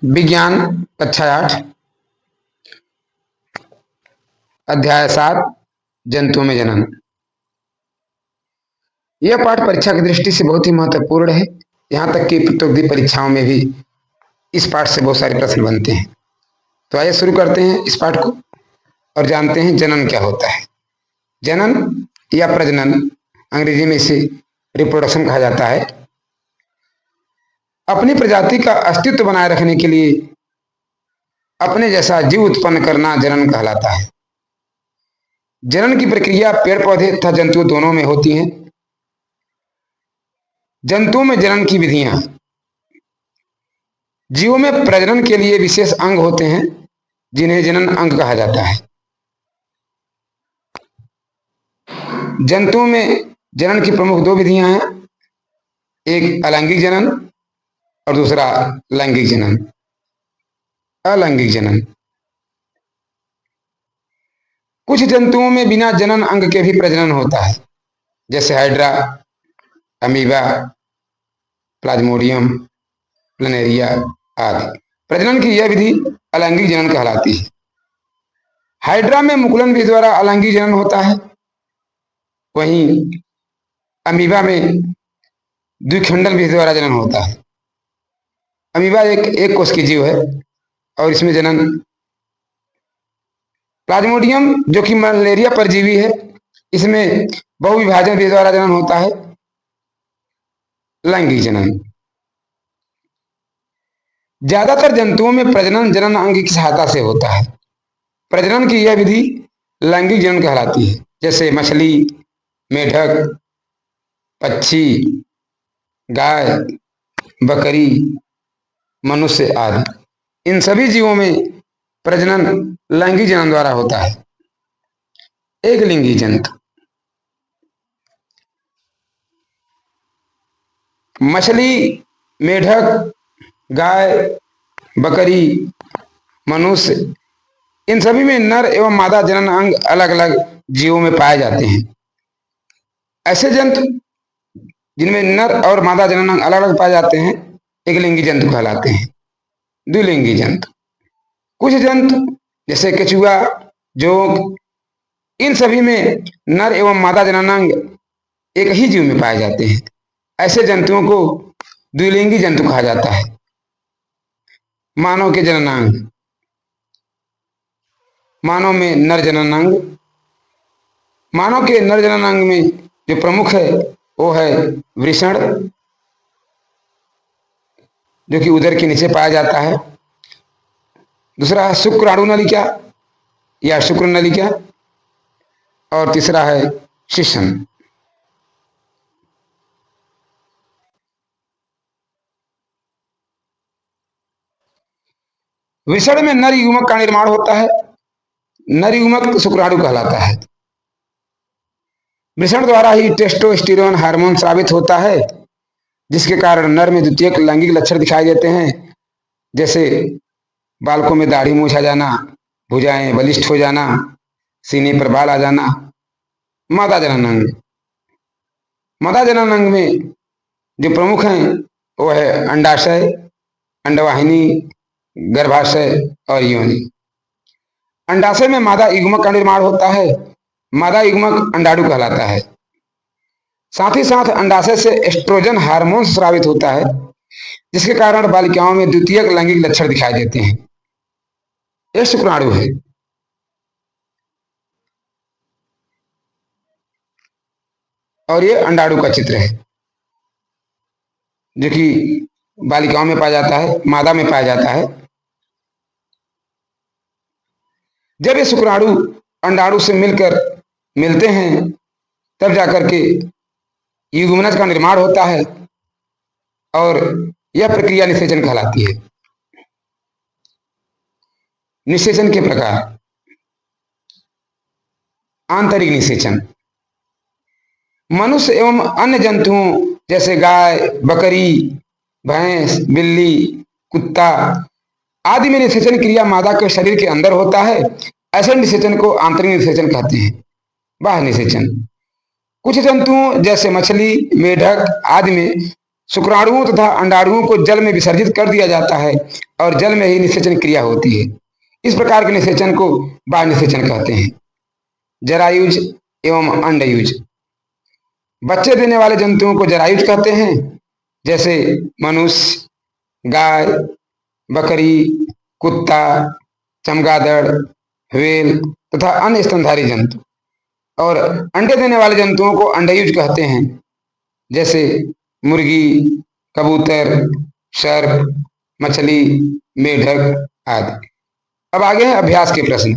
विज्ञान कक्षा 8 अध्याय 7 जंतुओं में जनन। यह पाठ परीक्षा की दृष्टि से बहुत ही महत्वपूर्ण है। यहाँ तक कि प्रतियोगी परीक्षाओं में भी इस पाठ से बहुत सारे प्रश्न बनते हैं। तो आइए शुरू करते हैं इस पाठ को और जानते हैं जनन क्या होता है। जनन या प्रजनन अंग्रेजी में इसे रिप्रोडक्शन कहा जाता है। अपनी प्रजाति का अस्तित्व बनाए रखने के लिए अपने जैसा जीव उत्पन्न करना जनन कहलाता है। जनन की प्रक्रिया पेड़ पौधे तथा जंतु दोनों में होती है। जंतुओं में जनन की विधियां। जीवों में प्रजनन के लिए विशेष अंग होते हैं जिन्हें जनन अंग कहा जाता है। जंतुओं में जनन की प्रमुख दो विधियां हैं, एक अलैंगिक जनन और दूसरा लैंगिक जनन। अलैंगिक जनन। कुछ जंतुओं में बिना जनन अंग के भी प्रजनन होता है, जैसे हाइड्रा, अमीबा, प्लाज्मोडियम, प्लनेरिया आदि। प्रजनन की यह विधि अलैंगिक जनन कहलाती है। हाइड्रा में मुकुलन विधि द्वारा अलैंगिक जनन होता है, वहीं अमीबा में द्विखंडन विधि द्वारा जनन होता है। अमीबा एक कोश की जीव है और इसमें जनन। प्लाज्मोडियम जो कि मलेरिया परजीवी है, इसमें बहुविभाजन विधि द्वारा जनन होता है। लैंगिक जनन। ज्यादातर जंतुओं में प्रजनन जनन अंग की सहायता से होता है। प्रजनन की यह विधि लैंगिक जनन कहलाती है, जैसे मछली, मेढक, पक्षी, गाय, बकरी, मनुष्य आदि। इन सभी जीवों में प्रजनन लैंगिक जनन द्वारा होता है। एक लिंगी जंतु। मछली, मेढक, गाय, बकरी, मनुष्य, इन सभी में नर एवं मादा जनन अंग अलग अलग जीवों में पाए जाते हैं। ऐसे जंतु जिनमें नर और मादा जनन अंग अलग अलग पाए जाते हैं एक लिंगी जंतु कहलाते हैं। द्विलिंगी जंतु। कुछ जंतु जैसे केचुआ, जोंक, इन सभी में नर एवं मादा जननांग एक ही जीव में पाए जाते हैं। ऐसे जंतुओं को द्विलिंगी जंतु कहा जाता है। मानव के जननांग। मानव में नर जननांग। मानव के नर जननांग में जो प्रमुख है वो है वृषण, जो कि उदर के नीचे पाया जाता है। दूसरा है शुक्राणु नलिका या शुक्र नलिका और तीसरा है शिशन। वृषण में नर युग्मक का निर्माण होता है। नर युग्मक शुक्राणु कहलाता है। वृषण द्वारा ही टेस्टोस्टेरोन हार्मोन स्रावित होता है, जिसके कारण नर में द्वितीयक लैंगिक लक्षण दिखाई देते हैं, जैसे बालकों में दाढ़ी मूछ आ जाना, भुजाएं बलिष्ठ हो जाना, सीने पर बाल आ जाना। मादा जननांग। मादा जननांग में जो प्रमुख हैं वो है अंडाशय, अंडवाहिनी, गर्भाशय और योनि। अंडाशय में मादा युग्मक का निर्माण होता है। मादा युग्मक अंडाणु कहलाता है। साथ ही साथ अंडाशय से एस्ट्रोजन हार्मोन स्रावित होता है, जिसके कारण बालिकाओं में द्वितीयक लैंगिक लक्षण दिखाई देते हैं। यह शुक्राणु है। और ये अंडाणु का चित्र है, जो कि बालिकाओं में पाया जाता है, मादा में पाया जाता है। जब ये शुक्राणु अंडाणु से मिलते हैं तब जाकर के युग्मनज का निर्माण होता है और यह प्रक्रिया निषेचन कहलाती है। निषेचन के प्रकार। आंतरिक निषेचन। मनुष्य एवं अन्य जंतुओं जैसे गाय, बकरी, भैंस, बिल्ली, कुत्ता आदि में निषेचन क्रिया मादा के शरीर के अंदर होता है। ऐसे निषेचन को आंतरिक निषेचन कहते हैं। बाह्य निषेचन। कुछ जंतुओं जैसे मछली, मेढक आदि में शुक्राणुओं तथा अंडाणुओं को जल में विसर्जित कर दिया जाता है और जल में ही निषेचन क्रिया होती है। इस प्रकार के निषेचन को बाह्य निषेचन कहते हैं। जरायुज एवं अंडयुज। बच्चे देने वाले जंतुओं को जरायुज कहते हैं, जैसे मनुष्य, गाय, बकरी, कुत्ता, चमगादड़, व्हेल तथा अन्य स्तनधारी जंतु। और अंडे देने वाले जंतुओं को अंडयुज कहते हैं, जैसे मुर्गी, कबूतर, सर्प, मछली, मेढक आदि। अब आगे है अभ्यास के प्रश्न,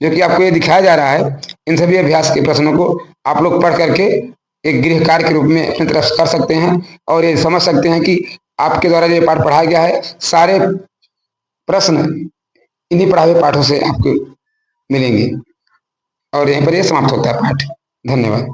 जो कि आपको ये दिखाया जा रहा है। इन सभी अभ्यास के प्रश्नों को आप लोग पढ़ करके एक गृह कार्य के रूप में अपनी तरफ कर सकते हैं और ये समझ सकते हैं कि आपके द्वारा जो पाठ पढ़ाया गया है, सारे प्रश्न इन्हीं पढ़ाए हुए पाठों से आपको मिलेंगे। और यहीं पर यह समाप्त होता है पाठ। धन्यवाद।